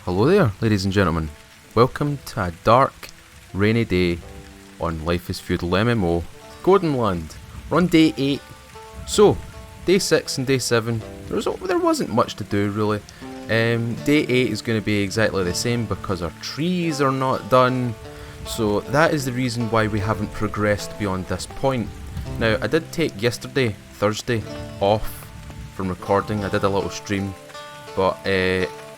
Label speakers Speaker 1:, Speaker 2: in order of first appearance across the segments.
Speaker 1: Hello there, ladies and gentlemen. Welcome to a dark, rainy day on Life is Feudal MMO, Gordonland. We're on day 8. So, day 6 and day 7, there wasn't much to do really. Day 8 is going to be exactly the same because our trees are not done. So that is the reason why we haven't progressed beyond this point. Now, I did take yesterday, Thursday, off from recording. I did a little stream, but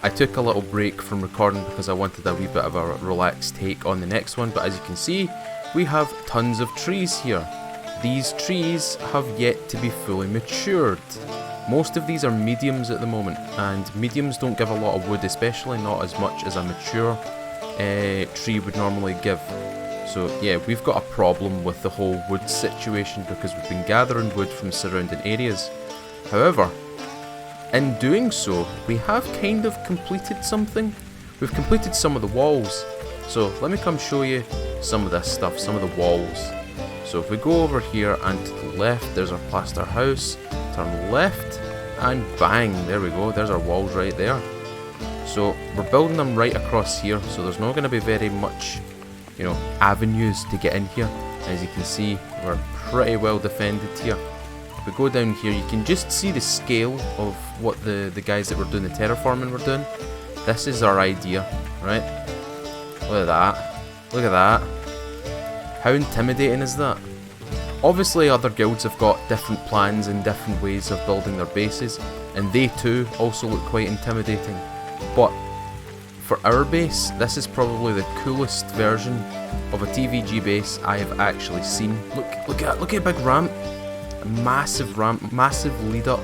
Speaker 1: I took a little break from recording because I wanted a wee bit of a relaxed take on the next one. But as you can see, we have tons of trees here. These trees have yet to be fully matured. Most of these are mediums at the moment, and mediums don't give a lot of wood, especially not as much as a mature tree would normally give. So yeah, we've got a problem with the whole wood situation because we've been gathering wood from surrounding areas. However, in doing so, we have kind of completed something. We've completed some of the walls. So let me come show you some of this stuff, some of the walls. So if we go over here and to the left, there's our plaster house. Turn left and bang, there we go, there's our walls right there. So we're building them right across here, so there's not going to be very much, avenues to get in here. As you can see, we're pretty well defended here. If we go down here, you can just see the scale of what the guys that were doing the terraforming were doing. This is our idea, right? Look at that. Look at that. How intimidating is that? Obviously other guilds have got different plans and different ways of building their bases, and they too also look quite intimidating. But for our base, this is probably the coolest version of a TVG base I have actually seen. Look at a big ramp. A massive ramp, massive lead up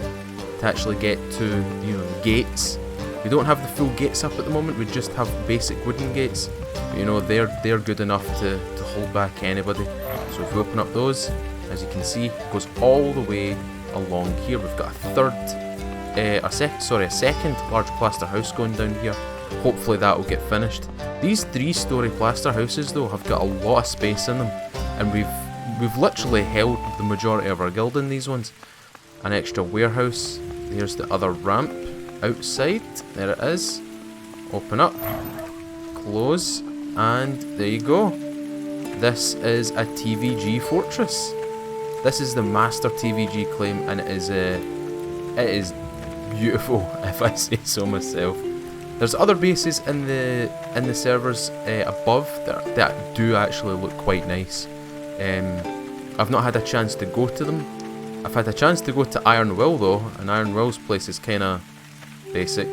Speaker 1: to actually get to, the gates. We don't have the full gates up at the moment, we just have basic wooden gates. But, they're good enough to hold back anybody. So if we open up those, as you can see, it goes all the way along here. We've got a second large plaster house going down here. Hopefully that will get finished. These 3-story plaster houses though have got a lot of space in them, and we've literally held the majority of our guild in these ones. An extra warehouse. Here's the other ramp outside. There it is. Open up, close, and there you go. This is a TVG fortress. This is the master TVG claim, and it is beautiful, if I say so myself. There's other bases in the servers above that do actually look quite nice. I've not had a chance to go to them. I've had a chance to go to Iron Will though, and Iron Will's place is kind of basic.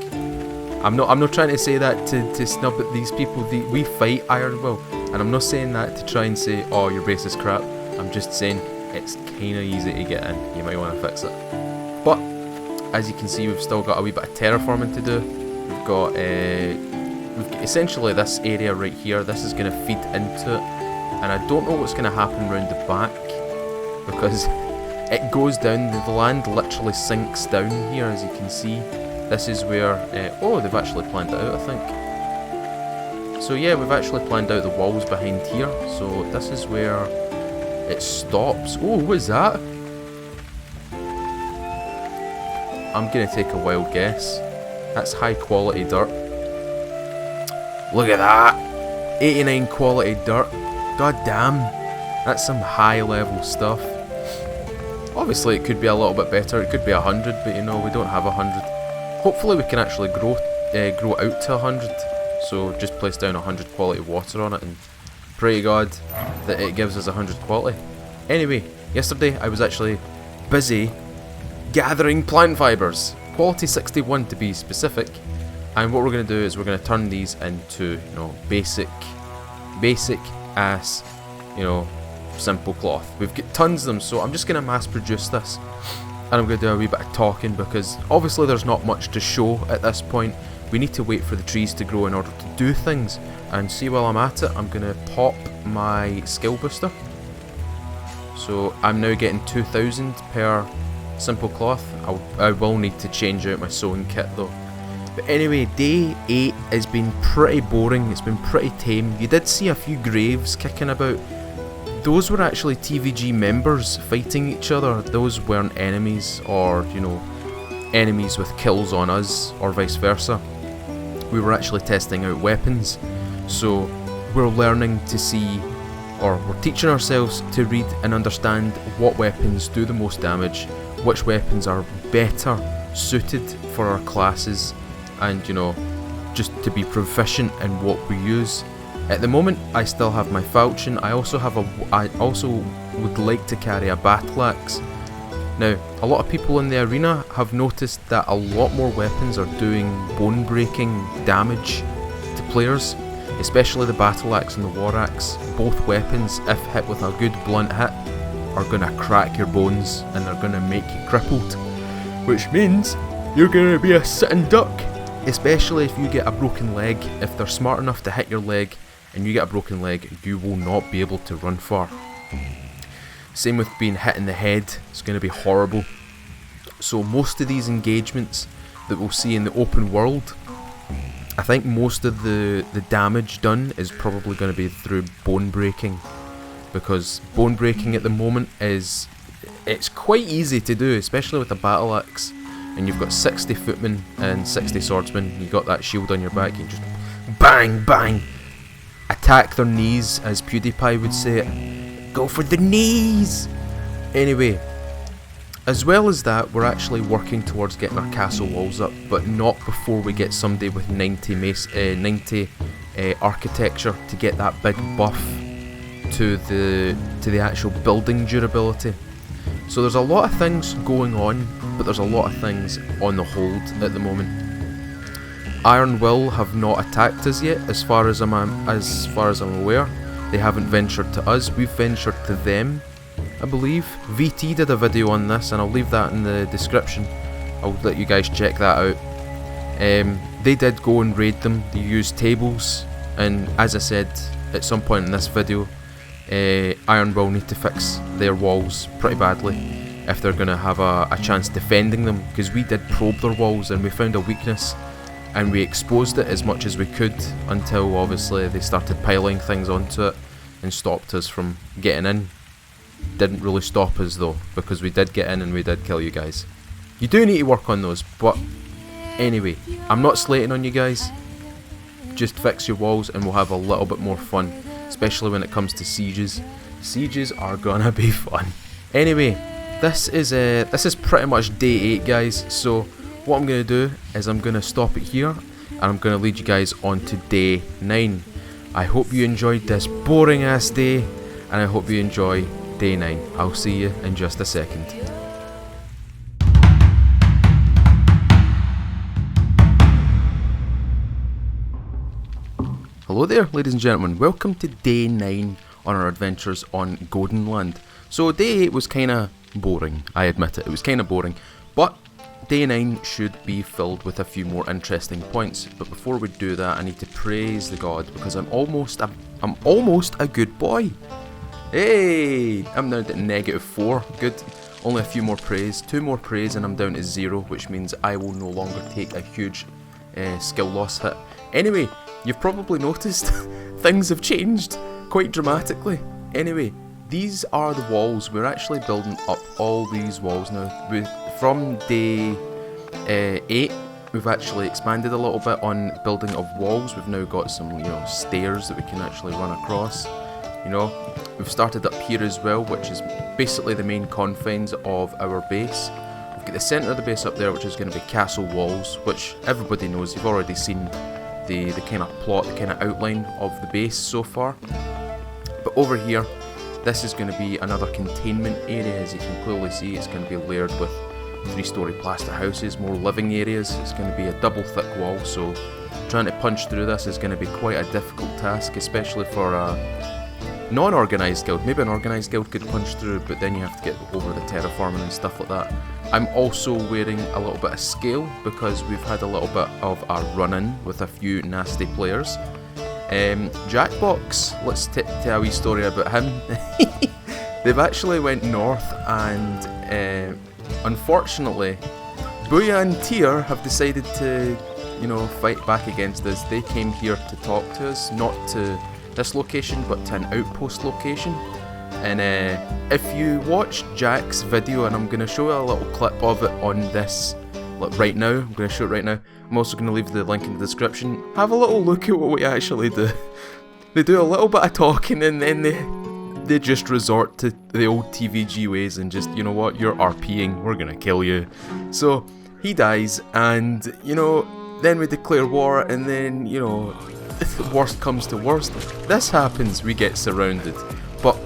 Speaker 1: I'm not trying to say that to snub at these people. We fight Iron Will, and I'm not saying that to try and say, oh, your base is crap. I'm just saying it's kind of easy to get in. You might want to fix it. But as you can see, we've still got a wee bit of terraforming to do. We've got essentially this area right here. This is going to feed into it. And I don't know what's going to happen round the back, because it goes down, the land literally sinks down here, as you can see. This is where, they've actually planned it out, I think. So yeah, we've actually planned out the walls behind here, so this is where it stops. Oh, what is that? I'm going to take a wild guess. That's high quality dirt. Look at that! 89 quality dirt. God damn, that's some high level stuff. Obviously it could be a little bit better, it could be 100, but we don't have 100. Hopefully we can actually grow out to 100, so just place down 100 quality water on it and pray to God that it gives us 100 quality. Anyway, yesterday I was actually busy gathering plant fibres, quality 61 to be specific, and what we're going to do is we're going to turn these into basic ass, simple cloth. We've got tons of them, so I'm just going to mass produce this, and I'm going to do a wee bit of talking because obviously there's not much to show at this point. We need to wait for the trees to grow in order to do things. And see, while I'm at it, I'm going to pop my skill booster. So I'm now getting 2,000 per simple cloth. I will need to change out my sewing kit though. But anyway, day 8 has been pretty boring, it's been pretty tame. You did see a few graves kicking about. Those were actually TVG members fighting each other. Those weren't enemies, or enemies with kills on us, or vice versa. we were actually testing out weapons. So we're learning to see, or we're teaching ourselves to read and understand what weapons do the most damage, which weapons are better suited for our classes, and you know, just to be proficient in what we use. At the moment, I still have my falchion. I also would like to carry a battle axe. Now, a lot of people in the arena have noticed that a lot more weapons are doing bone breaking damage to players, especially the battle axe and the war axe. Both weapons, if hit with a good blunt hit, are gonna crack your bones and they're gonna make you crippled, which means you're gonna be a sitting duck, especially if you get a broken leg. If they're smart enough to hit your leg and you get a broken leg, you will not be able to run far. Same with being hit in the head, it's going to be horrible. So most of these engagements that we'll see in the open world, I think most of the damage done is probably going to be through bone breaking, because bone breaking at the moment it's quite easy to do, especially with a battle axe, and you've got 60 footmen and 60 swordsmen, you got that shield on your back, you just bang bang, attack their knees, as PewDiePie would say it. Go for the knees! Anyway, as well as that, we're actually working towards getting our castle walls up, but not before we get somebody with 90 architecture to get that big buff to the actual building durability. So there's a lot of things going on, but there's a lot of things on the hold at the moment. Iron Will have not attacked us yet, as far as I'm aware. They haven't ventured to us, we've ventured to them, I believe. VT did a video on this, and I'll leave that in the description. I'll let you guys check that out. They did go and raid them, they used tables, and as I said at some point in this video, Iron Will need to fix their walls pretty badly if they're going to have a chance defending them, because we did probe their walls and we found a weakness, and we exposed it as much as we could until obviously they started piling things onto it and stopped us from getting in. Didn't really stop us though, because we did get in and we did kill you guys. You do need to work on those, but anyway, I'm not slating on you guys. Just fix your walls and we'll have a little bit more fun, especially when it comes to sieges. Sieges are gonna be fun. Anyway, this is pretty much day 8, guys, so what I'm going to do is I'm going to stop it here, and I'm going to lead you guys on to day 9. I hope you enjoyed this boring ass day, and I hope you enjoy day 9. I'll see you in just a second. Hello there, ladies and gentlemen, welcome to day 9 on our adventures on Goldenland. So day 8 was kinda boring, I admit it was kinda boring, but day 9 should be filled with a few more interesting points. But before we do that, I need to praise the God, because I'm almost a good boy. Hey, I'm now at -4, good. Only a few more praise, 2 more praise and I'm down to 0, which means I will no longer take a huge skill loss hit. Anyway, you've probably noticed things have changed quite dramatically. Anyway, these are the walls. We're actually building up all these walls now. From day 8, we've actually expanded a little bit on building of walls. We've now got some, stairs that we can actually run across. We've started up here as well, which is basically the main confines of our base. We've got the centre of the base up there, which is going to be castle walls, which everybody knows. You've already seen the kind of plot, the kind of outline of the base so far. But over here, this is going to be another containment area. As you can clearly see, it's going to be layered with 3-storey plaster houses, more living areas. It's going to be a double thick wall, so trying to punch through this is going to be quite a difficult task, especially for a non-organised guild. Maybe an organised guild could punch through, but then you have to get over the terraforming and stuff like that. I'm also wearing a little bit of scale because we've had a little bit of a run-in with a few nasty players. Jackbox, let's tell a wee story about him. They've actually went north and unfortunately Buyan Tyr have decided to fight back against us. They came here to talk to us, not to this location but to an outpost location. And if you watch Jack's video, and I'm going to show you a little clip of it on this like right now. I'm going to show it right now. I'm also going to leave the link in the description. Have a little look at what we actually do. They do a little bit of talking and then they just resort to the old TVG ways and just, you know what, you're RPing, we're going to kill you. So he dies and, you know, then we declare war and then, you know, worst comes to worst. This happens, we get surrounded. But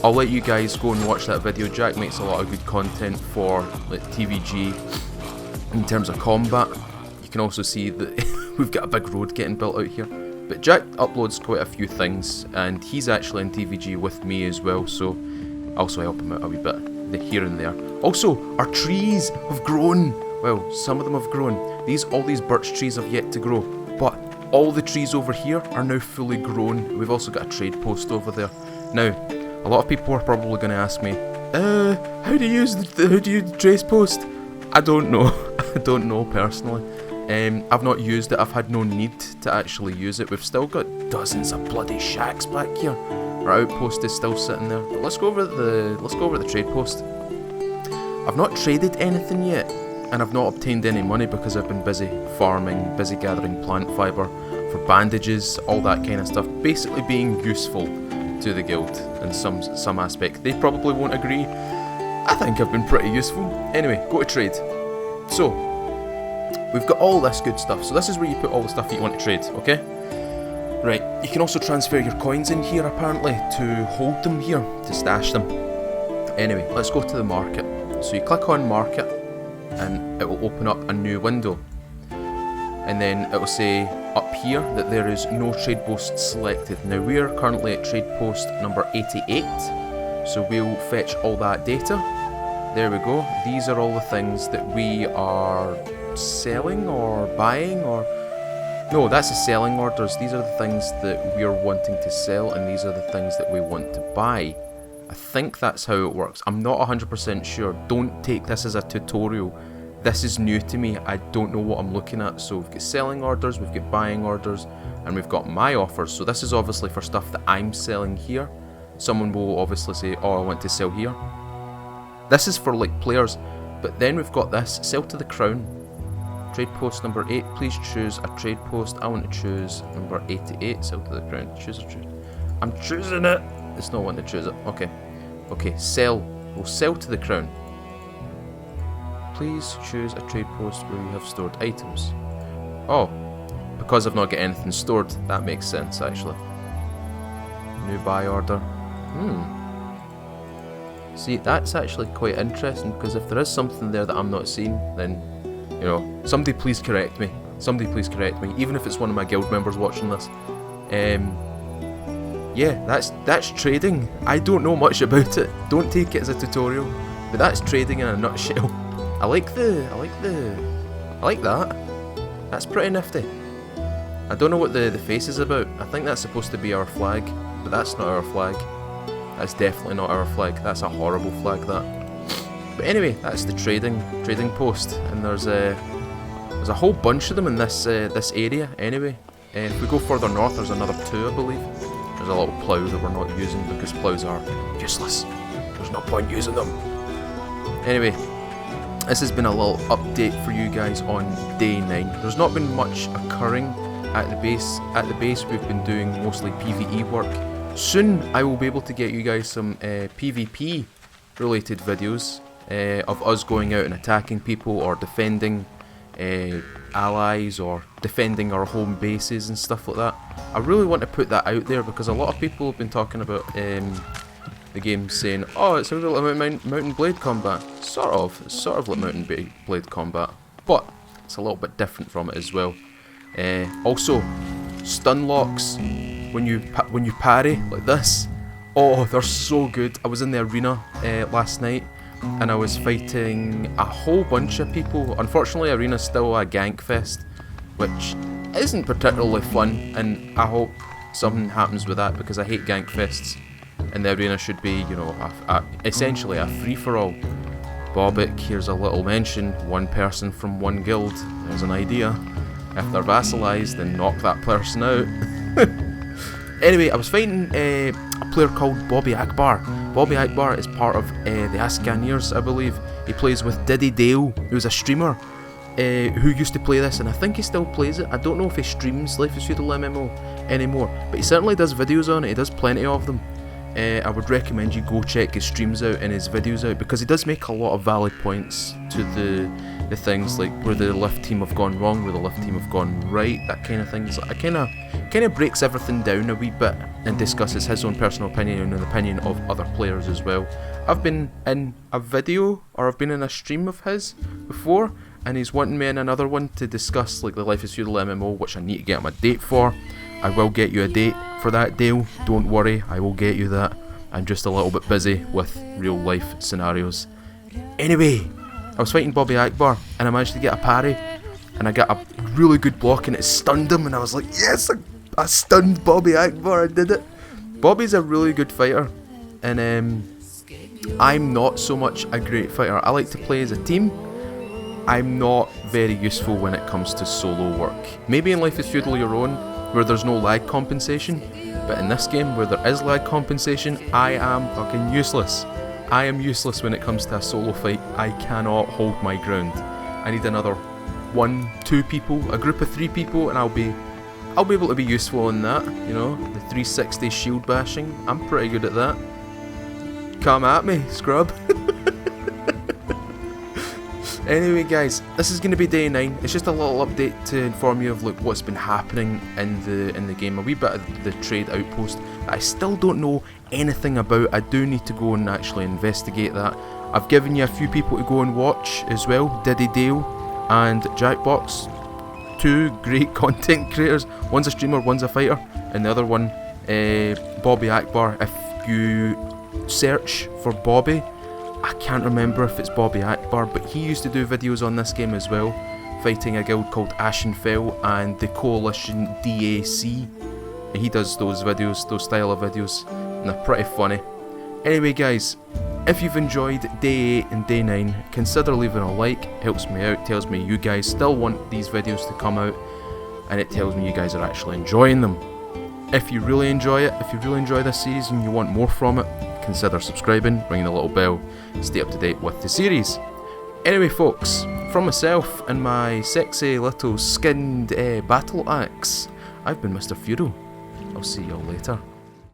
Speaker 1: I'll let you guys go and watch that video. Jack makes a lot of good content for like TVG in terms of combat. You can also see that we've got a big road getting built out here. But Jack uploads quite a few things and he's actually in TVG with me as well, so I also help him out a wee bit here and there. Also, our trees have grown. Well, some of them have grown. All these birch trees have yet to grow, but all the trees over here are now fully grown. We've also got a trade post over there. Now, a lot of people are probably going to ask me, how do you use the trade post? I don't know. I don't know personally. I've not used it. I've had no need to actually use it. We've still got dozens of bloody shacks back here. Our outpost is still sitting there. But let's go over the trade post. I've not traded anything yet, and I've not obtained any money because I've been busy farming, busy gathering plant fibre for bandages, all that kind of stuff. Basically being useful to the guild in some aspect. They probably won't agree. I think I've been pretty useful. Anyway, go to trade. So, we've got all this good stuff. So this is where you put all the stuff that you want to trade, okay? Right, you can also transfer your coins in here apparently to hold them here, to stash them. Anyway, let's go to the market. So you click on market and it will open up a new window. And then it will say up here that there is no trade post selected. Now we are currently at trade post number 88, so we'll fetch all that data. There we go. These are all the things that we are selling or buying, or no, that's the selling orders. These are the things that we are wanting to sell, and these are the things that we want to buy. I think that's how it works. I'm not 100% sure. Don't take this as a tutorial. This is new to me. I don't know what I'm looking at. So we've got selling orders, we've got buying orders, and we've got my offers. So this is obviously for stuff that I'm selling here. Someone will obviously say, oh, I want to sell here. This is for like players. But then we've got this, sell to the crown. Trade post number 8, please choose a trade post. I want to choose number 88, sell to the crown. Choose a trade. I'm choosing it. It's not wanting to choose it. Okay. Okay, sell. We'll sell to the crown. Please choose a trade post where you have stored items. Oh, because I've not got anything stored, that makes sense actually. New buy order. See, that's actually quite interesting, because if there is something there that I'm not seeing, then, you know, somebody please correct me. Somebody please correct me, even if it's one of my guild members watching this. Yeah, that's trading. I don't know much about it. Don't take it as a tutorial, but that's trading in a nutshell. I like that. That's pretty nifty. I don't know what the face is about. I think that's supposed to be our flag, but that's not our flag. That's definitely not our flag. That's a horrible flag, that. But anyway, that's the trading post, and there's a whole bunch of them in this area. Anyway, if we go further north, there's another 2, I believe. There's a little plough that we're not using because ploughs are useless. There's no point using them. Anyway, this has been a little update for you guys on day 9. There's not been much occurring at the base. At the base, we've been doing mostly PvE work. Soon, I will be able to get you guys some PvP related videos of us going out and attacking people or defending allies or defending our home bases and stuff like that. I really want to put that out there because a lot of people have been talking about the game saying, oh, it sounds like Mountain Blade combat. It's sort of like Mountain Blade combat, but it's a little bit different from it as well. Also, stun locks when you parry like this. Oh, they're so good. I was in the arena last night and I was fighting a whole bunch of people. Unfortunately, arena's still a gank fest, which isn't particularly fun, and I hope something happens with that because I hate gank fests, and the arena should be, you know, essentially a free-for-all. Bobic, here's a little mention, one person from one guild. There's an idea. If they're vassalized, then knock that person out. Anyway, I was fighting a player called Bobby Akbar. Bobby Akbar is part of the Ascaniers, I believe. He plays with Diddy Dale, who's a streamer. who used to play this, and I think he still plays it. I don't know if he streams Life is Feudal MMO anymore, but he certainly does videos on it. He does plenty of them. I would recommend you go check his streams out and his videos out, because he does make a lot of valid points to the things like where the Lift team have gone wrong, where the Lift team have gone right, that kind of things. It kind of breaks everything down a wee bit and discusses his own personal opinion and the opinion of other players as well. I've been in a video, or I've been in a stream of his before, and he's wanting me in another one to discuss like the Life is Feudal MMO, which I need to get him a date for. I will get you a date for that deal, don't worry, I will get you that. I'm just a little bit busy with real life scenarios. Anyway, I was fighting Bobby Akbar and I managed to get a parry, and I got a really good block and it stunned him, and I was like, yes, I stunned Bobby Akbar, I did it. Bobby's a really good fighter, and I'm not so much a great fighter. I like to play as a team. I'm not very useful when it comes to solo work. Maybe in Life is Feudal Your Own, where there's no lag compensation, but in this game where there is lag compensation, I am fucking useless. I am useless when it comes to a solo fight. I cannot hold my ground. I need another 1, 2 people, a group of 3 people, and I'll be able to be useful in that, you know, the 360 shield bashing. I'm pretty good at that. Come at me, scrub. Anyway guys, this is going to be day 9. It's just a little update to inform you of like what's been happening in the game. A wee bit of the trade outpost that I still don't know anything about. I do need to go and actually investigate that. I've given you a few people to go and watch as well. Diddy Dale and Jackbox. 2 great content creators. One's a streamer, one's a fighter. And the other one, Bobby Akbar. If you search for Bobby, I can't remember if it's Bobby Akbar, but he used to do videos on this game as well, fighting a guild called Ashenfell and the Coalition DAC. And he does those videos, those style of videos, and they're pretty funny. Anyway guys, if you've enjoyed day 8 and day 9, consider leaving a like. It helps me out, tells me you guys still want these videos to come out, and it tells me you guys are actually enjoying them. If you really enjoy it, if you really enjoy this series and you want more from it, consider subscribing, ringing the little bell, stay up to date with the series. Anyway folks, from myself and my sexy little skinned battle axe, I've been Mr. Feudal. I'll see y'all later.